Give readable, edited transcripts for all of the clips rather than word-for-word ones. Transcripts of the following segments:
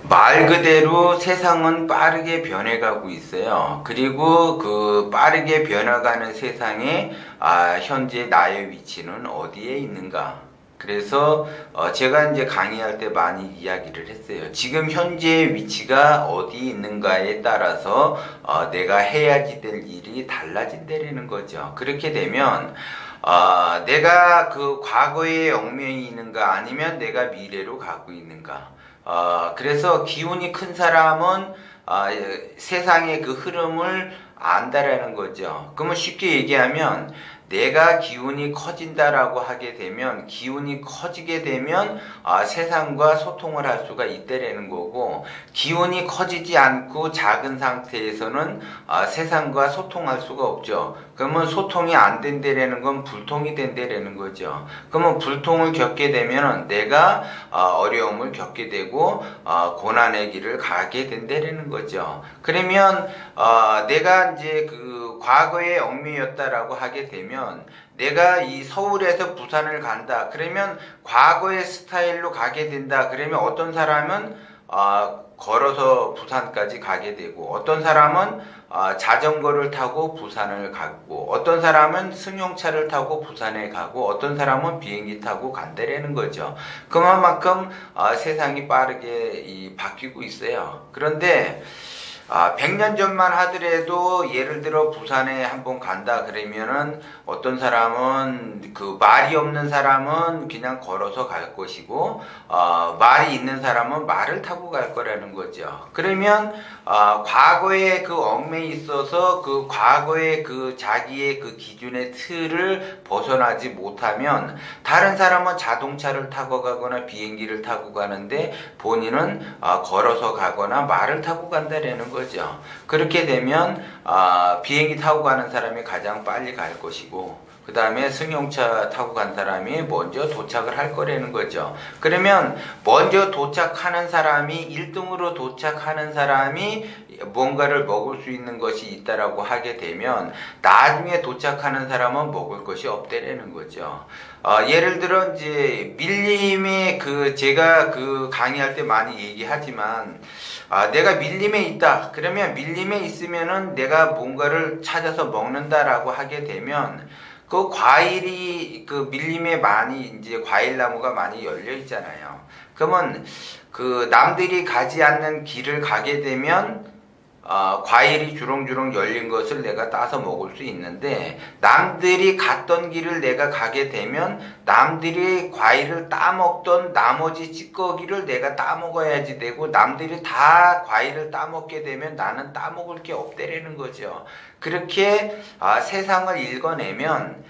말 그대로 세상은 빠르게 변해가고 있어요. 그리고 그 빠르게 변해가는 세상에 현재 나의 위치는 어디에 있는가? 그래서 제가 이제 강의할 때 많이 이야기를 했어요. 지금 현재의 위치가 어디 있는가에 따라서 내가 해야지 될 일이 달라진다는 거죠. 그렇게 되면 내가 그 과거에 얽매이 있는가 아니면 내가 미래로 가고 있는가. 그래서 기운이 큰 사람은 세상의 그 흐름을 안다라는 거죠. 그러면 쉽게 얘기하면 내가 기운이 커진다라고 하게 되면 기운이 커지게 되면 세상과 소통을 할 수가 있다라는 거고, 기운이 커지지 않고 작은 상태에서는 세상과 소통할 수가 없죠. 그러면 소통이 안 된다라는 건 불통이 된다라는 거죠. 그러면 불통을 겪게 되면 내가 어려움을 겪게 되고 고난의 길을 가게 된다라는 거죠. 그러면 내가 이제 그 과거에 얽매였다라고 하게 되면 내가 이 서울에서 부산을 간다. 그러면 과거의 스타일로 가게 된다. 그러면 어떤 사람은 걸어서 부산까지 가게 되고, 어떤 사람은 자전거를 타고 부산을 가고, 어떤 사람은 승용차를 타고 부산에 가고, 어떤 사람은 비행기 타고 간다라는 거죠. 그만큼 세상이 빠르게 바뀌고 있어요. 그런데 100년 전만 하더라도 예를 들어 부산에 한번 간다 그러면은 어떤 사람은 그 말이 없는 사람은 그냥 걸어서 갈 것이고 말이 있는 사람은 말을 타고 갈 거라는 거죠. 그러면 과거에 그 얽매이 있어서 그 과거의 그 자기의 그 기준의 틀을 벗어나지 못하면 다른 사람은 자동차를 타고 가거나 비행기를 타고 가는데 본인은 걸어서 가거나 말을 타고 간다라는 거죠. 그렇게 되면 비행기 타고 가는 사람이 가장 빨리 갈 것이고, 그 다음에 승용차 타고 간 사람이 먼저 도착을 할 거라는 거죠. 그러면 먼저 도착하는 사람이 1등으로 도착하는 사람이 뭔가를 먹을 수 있는 것이 있다라고 하게 되면 나중에 도착하는 사람은 먹을 것이 없다라는 거죠. 예를 들어 이제 밀림에 제가 그 강의할 때 많이 얘기하지만 내가 밀림에 있다. 그러면 밀림에 있으면은 내가 뭔가를 찾아서 먹는다라고 하게 되면 그 과일이 그 밀림에 많이 이제 과일나무가 많이 열려 있잖아요. 그러면 그 남들이 가지 않는 길을 가게 되면 과일이 주렁주렁 열린 것을 내가 따서 먹을 수 있는데, 남들이 갔던 길을 내가 가게 되면 남들이 과일을 따먹던 나머지 찌꺼기를 내가 따먹어야지 되고, 남들이 다 과일을 따먹게 되면 나는 따먹을 게 없다라는 거죠. 그렇게 세상을 읽어내면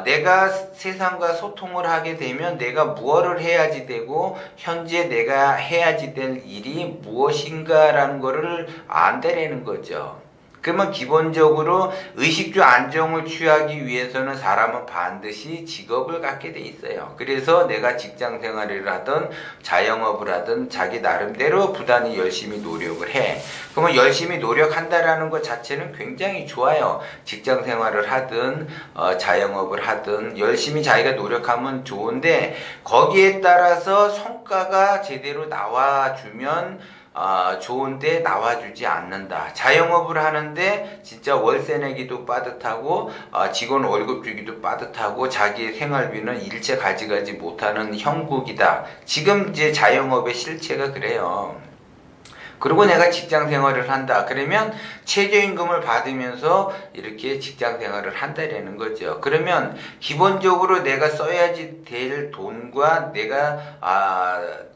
내가 세상과 소통을 하게 되면 내가 무엇을 해야지 되고 현재 내가 해야지 될 일이 무엇인가라는 것을 안다라는 거죠. 그러면 기본적으로 의식주 안정을 취하기 위해서는 사람은 반드시 직업을 갖게 돼 있어요. 그래서 내가 직장 생활을 하든 자영업을 하든 자기 나름대로 부단히 열심히 노력을 해. 그러면 열심히 노력한다라는 것 자체는 굉장히 좋아요. 직장 생활을 하든 자영업을 하든 열심히 자기가 노력하면 좋은데, 거기에 따라서 성과가 제대로 나와주면 좋은데 나와주지 않는다. 자영업을 하는데 진짜 월세 내기도 빠듯하고 직원 월급 주기도 빠듯하고 자기의 생활비는 일체 가져가지 못하는 형국이다. 지금 이제 자영업의 실체가 그래요. 그리고 내가 직장 생활을 한다. 그러면 최저임금을 받으면서 이렇게 직장 생활을 한다라는 거죠. 그러면 기본적으로 내가 써야지 될 돈과 내가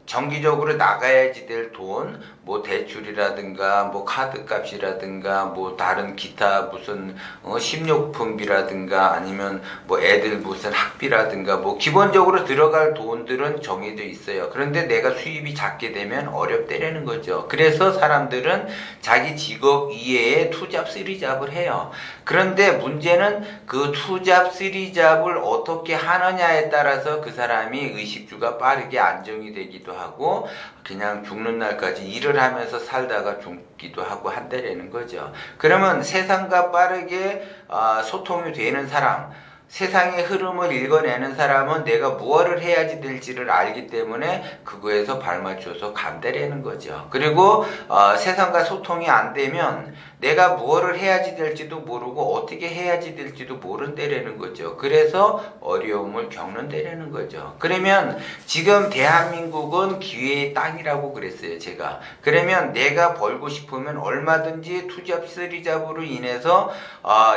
정기적으로 나가야지 될 돈, 뭐 대출이라든가 뭐 카드값이라든가 뭐 다른 기타 무슨 식료품비라든가 아니면 뭐 애들 무슨 학비라든가 뭐 기본적으로 들어갈 돈들은 정해져 있어요. 그런데 내가 수입이 작게 되면 어렵다라는 거죠. 그래서 사람들은 자기 직업 이외에 투잡 쓰리잡을 해요. 그런데 문제는 그 투잡 쓰리잡을 어떻게 하느냐에 따라서 그 사람이 의식주가 빠르게 안정이 되기도 하고 그냥 죽는 날까지 일을 하면서 살다가 죽기도 하고 한다라는 거죠. 그러면 세상과 빠르게 소통이 되는 사람, 세상의 흐름을 읽어내는 사람은 내가 무엇을 해야지 될지를 알기 때문에 그거에서 발맞춰서 간다라는 거죠. 그리고 세상과 소통이 안 되면 내가 무엇을 해야지 될지도 모르고 어떻게 해야지 될지도 모른다라는 거죠. 그래서 어려움을 겪는다라는 거죠. 그러면 지금 대한민국은 기회의 땅이라고 그랬어요, 제가. 그러면 내가 벌고 싶으면 얼마든지 투잡 쓰리잡으로 인해서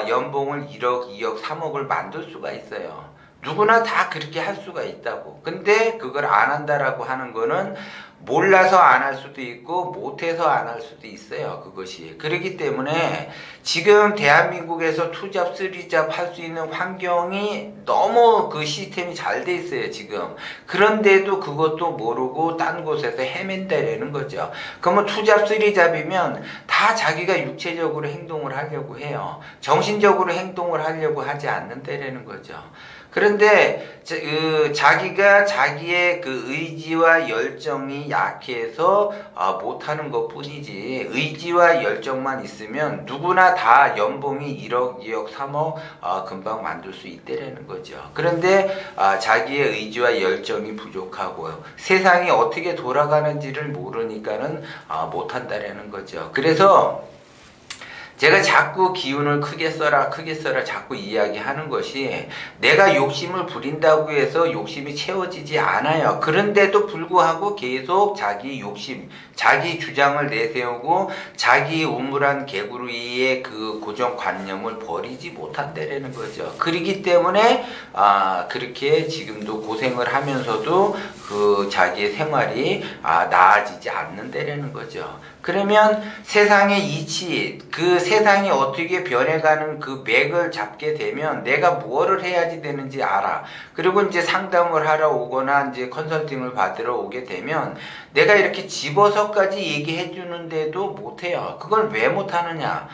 연봉을 1억, 2억, 3억을 만들 수가 있어요. 누구나 다 그렇게 할 수가 있다고. 근데 그걸 안 한다라고 하는 거는 몰라서 안 할 수도 있고 못해서 안 할 수도 있어요. 그것이. 그렇기 때문에 지금 대한민국에서 투잡, 쓰리잡 할 수 있는 환경이 너무 그 시스템이 잘 돼 있어요. 지금. 그런데도 그것도 모르고 딴 곳에서 헤맨다라는 거죠. 그러면 투잡, 쓰리잡이면 다 자기가 육체적으로 행동을 하려고 해요. 정신적으로 행동을 하려고 하지 않는다라는 거죠. 그런데 자기가 자기의 그 의지와 열정이 약해서 못하는 것뿐이지, 의지와 열정만 있으면 누구나 다 연봉이 1억, 2억, 3억 금방 만들 수 있다라는 거죠. 그런데 자기의 의지와 열정이 부족하고요. 세상이 어떻게 돌아가는지를 모르니까는 못한다라는 거죠. 그래서 제가 자꾸 기운을 크게 써라 자꾸 이야기하는 것이, 내가 욕심을 부린다고 해서 욕심이 채워지지 않아요. 그런데도 불구하고 계속 자기 욕심, 자기 주장을 내세우고 자기 우물한 개구리의 그 고정관념을 버리지 못한다라는 거죠. 그렇기 때문에 그렇게 지금도 고생을 하면서도 그 자기의 생활이 나아지지 않는다라는 거죠. 그러면 세상의 이치, 그 세상이 어떻게 변해가는 그 맥을 잡게 되면 내가 무엇을 해야지 되는지 알아. 그리고 이제 상담을 하러 오거나 이제 컨설팅을 받으러 오게 되면 내가 이렇게 집어서까지 얘기해 주는데도 못해요. 그걸 왜 못하느냐?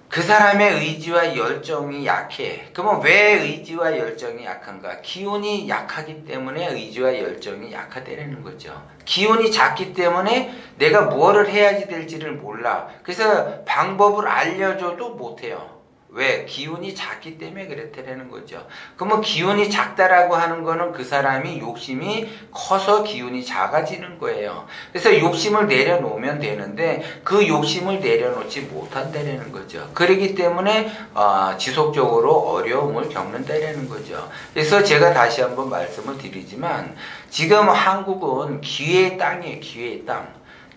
그 사람의 의지와 열정이 약해. 그러면 왜 의지와 열정이 약한가? 기운이 약하기 때문에 의지와 열정이 약하다는 거죠. 기운이 작기 때문에 내가 뭐를 해야지 될지를 몰라. 그래서 방법을 알려줘도 못해요. 왜? 기운이 작기 때문에 그렇다라는 거죠. 그러면 기운이 작다라고 하는 거는 그 사람이 욕심이 커서 기운이 작아지는 거예요. 그래서 욕심을 내려놓으면 되는데 그 욕심을 내려놓지 못한다라는 거죠. 그렇기 때문에 지속적으로 어려움을 겪는다라는 거죠. 그래서 제가 다시 한번 말씀을 드리지만 지금 한국은 기회의 땅이에요. 기회의 땅.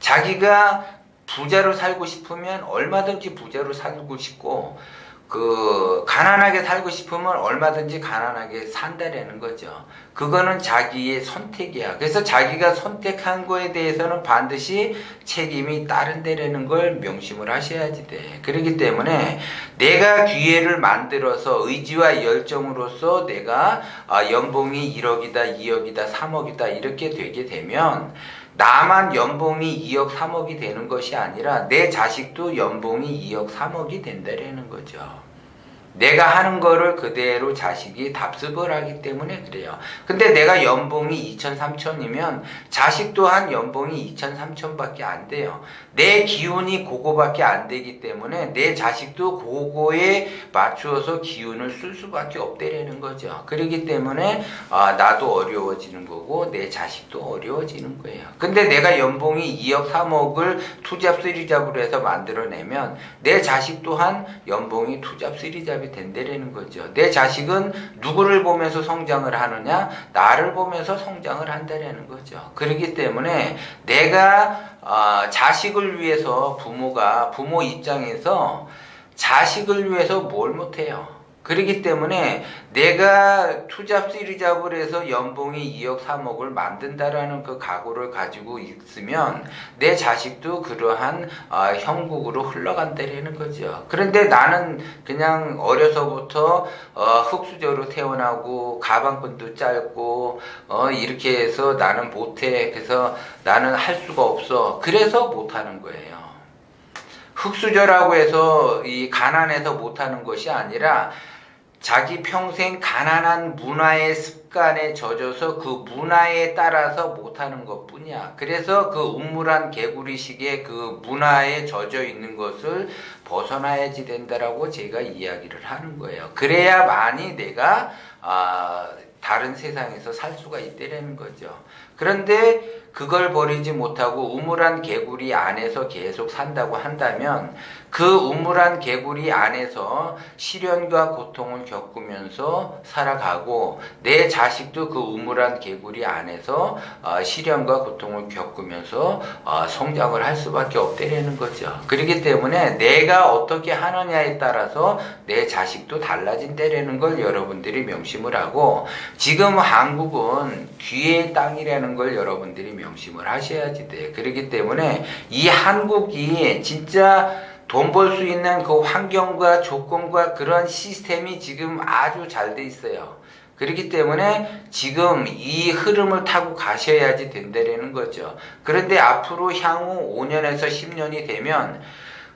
자기가 부자로 살고 싶으면 얼마든지 부자로 살고 싶고, 가난하게 살고 싶으면 얼마든지 가난하게 산다라는 거죠. 그거는 자기의 선택이야. 그래서 자기가 선택한 거에 대해서는 반드시 책임이 따른다라는 걸 명심을 하셔야지 돼. 그렇기 때문에 내가 기회를 만들어서 의지와 열정으로서 내가 연봉이 1억이다, 2억이다, 3억이다 이렇게 되게 되면 나만 연봉이 2억, 3억이 되는 것이 아니라 내 자식도 연봉이 2억, 3억이 된다라는 거죠. 내가 하는 거를 그대로 자식이 답습을 하기 때문에 그래요. 근데 내가 연봉이 2천, 3천이면 자식 또한 연봉이 2천, 3천밖에 안 돼요. 내 기운이 그거밖에 안 되기 때문에 내 자식도 그거에 맞추어서 기운을 쓸 수밖에 없다라는 거죠. 그렇기 때문에 나도 어려워지는 거고 내 자식도 어려워지는 거예요. 근데 내가 연봉이 2억, 3억을 투잡, 쓰리잡으로 해서 만들어내면 내 자식 또한 연봉이 투잡, 쓰리잡이 된다라는 거죠. 내 자식은 누구를 보면서 성장을 하느냐? 나를 보면서 성장을 한다라는 거죠. 그렇기 때문에 내가 자식을 위해서 부모 입장에서 자식을 위해서 뭘 못해요. 그렇기 때문에 내가 투잡, 쓰리잡을 해서 연봉이 2억, 3억을 만든다라는 그 각오를 가지고 있으면 내 자식도 그러한 형국으로 흘러간다라는 거죠. 그런데 나는 그냥 어려서부터 흙수저로 태어나고 가방끈도 짧고 이렇게 해서 나는 못해. 그래서 나는 할 수가 없어. 그래서 못하는 거예요. 흙수저라고 해서 이 가난해서 못하는 것이 아니라 자기 평생 가난한 문화에 습관에 젖어서 그 문화에 따라서 못하는 것 뿐이야. 그래서 그 우물안 개구리식의 그 문화에 젖어 있는 것을 벗어나야지 된다라고 제가 이야기를 하는 거예요. 그래야만이 내가 다른 세상에서 살 수가 있다는 거죠. 그런데 그걸 버리지 못하고 우물안 개구리 안에서 계속 산다고 한다면 그 우물안 개구리 안에서 시련과 고통을 겪으면서 살아가고 내 자식도 그 우물안 개구리 안에서 시련과 고통을 겪으면서 성장을 할 수밖에 없다는 거죠. 그렇기 때문에 내가 어떻게 하느냐에 따라서 내 자식도 달라진다는 걸 여러분들이 명심을 하고, 지금 한국은 기회의 땅이라는 걸 여러분들이 명심을 하셔야지 돼. 그렇기 때문에 이 한국이 진짜 돈 벌 수 있는 그 환경과 조건과 그런 시스템이 지금 아주 잘 돼 있어요. 그렇기 때문에 지금 이 흐름을 타고 가셔야지 된다는 거죠. 그런데 앞으로 향후 5년에서 10년이 되면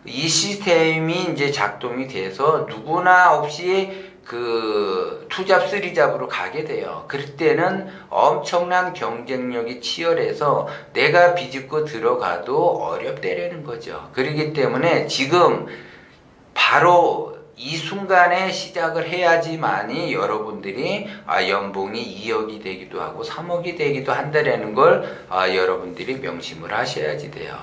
이 시스템이 이제 작동이 돼서 누구나 없이 그 투잡 쓰리잡으로 가게 돼요. 그럴 때는 엄청난 경쟁력이 치열해서 내가 비집고 들어가도 어렵다라는 거죠. 그렇기 때문에 지금 바로 이 순간에 시작을 해야지만이 여러분들이 연봉이 2억이 되기도 하고 3억이 되기도 한다라는 걸 여러분들이 명심을 하셔야지 돼요.